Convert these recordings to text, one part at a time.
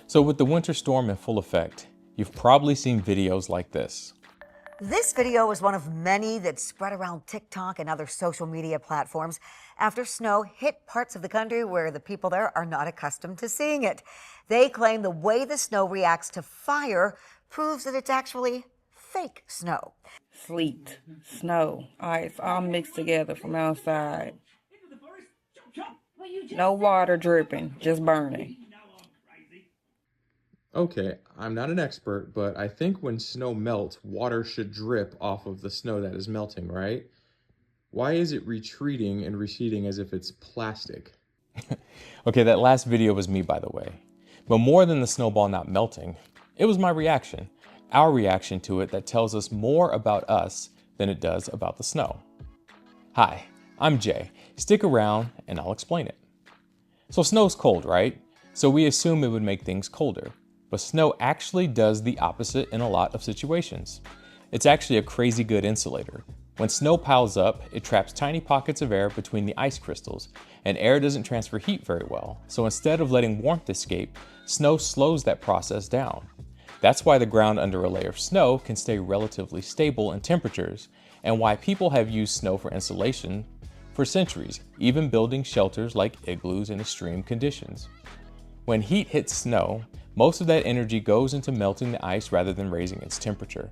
So with the winter storm in full effect, you've probably seen videos like this. This video is one of many that spread around TikTok and other social media platforms after snow hit parts of the country where the people there are not accustomed to seeing it. They claim the way the snow reacts to fire proves that it's actually fake snow. Sleet, snow, ice, all mixed together from outside. No water dripping, just burning. Okay, I'm not an expert, but I think when snow melts, water should drip off of the snow that is melting, right? Why is it retreating and receding as if it's plastic? Okay, that last video was me, by the way. But more than the snowball not melting, it was my reaction, our reaction to it, that tells us more about us than it does about the snow. Hi, I'm Jay. Stick around and I'll explain it. So snow's cold, right? So we assume it would make things colder. But snow actually does the opposite in a lot of situations. It's actually a crazy good insulator. When snow piles up, it traps tiny pockets of air between the ice crystals, and air doesn't transfer heat very well. So instead of letting warmth escape, snow slows that process down. That's why the ground under a layer of snow can stay relatively stable in temperatures, and why people have used snow for insulation for centuries, even building shelters like igloos in extreme conditions. When heat hits snow, most of that energy goes into melting the ice rather than raising its temperature.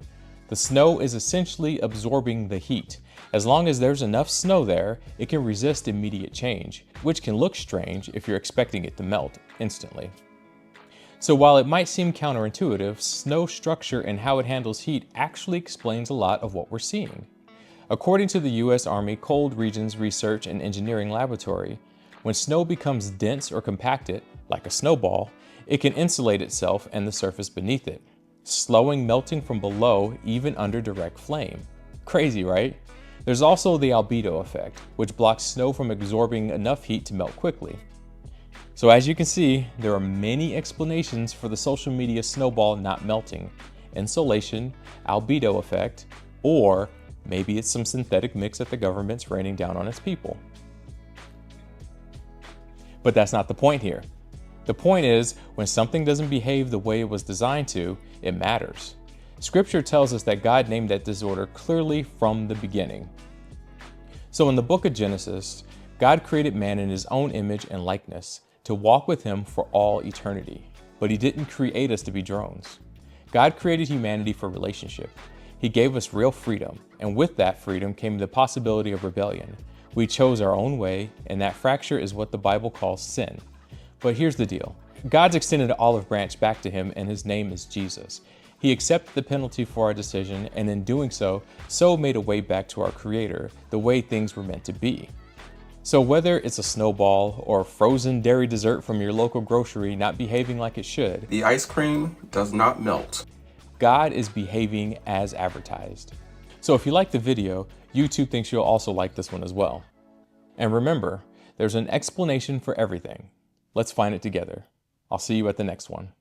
The snow is essentially absorbing the heat. As long as there's enough snow there, it can resist immediate change, which can look strange if you're expecting it to melt instantly. So while it might seem counterintuitive, snow structure and how it handles heat actually explains a lot of what we're seeing. According to the U.S. Army Cold Regions Research and Engineering Laboratory, when snow becomes dense or compacted, like a snowball, it can insulate itself and the surface beneath it, slowing melting from below even under direct flame. Crazy, right? There's also the Albedo Effect, which blocks snow from absorbing enough heat to melt quickly. So as you can see, there are many explanations for the social media snowball not melting. Insulation, Albedo Effect, or maybe it's some synthetic mix that the government's raining down on its people. But that's not the point here. The point is, when something doesn't behave the way it was designed to, it matters. Scripture tells us that God named that disorder clearly from the beginning. So in the book of Genesis, God created man in his own image and likeness to walk with him for all eternity. But he didn't create us to be drones. God created humanity for relationship. He gave us real freedom, and with that freedom came the possibility of rebellion. We chose our own way, and that fracture is what the Bible calls sin. But here's the deal. God's extended an olive branch back to him, and his name is Jesus. He accepted the penalty for our decision, and in doing so made a way back to our Creator, the way things were meant to be. So whether it's a snowball or a frozen dairy dessert from your local grocery not behaving like it should, the ice cream does not melt. God is behaving as advertised. So if you like the video, YouTube thinks you'll also like this one as well. And remember, there's an explanation for everything. Let's find it together. I'll see you at the next one.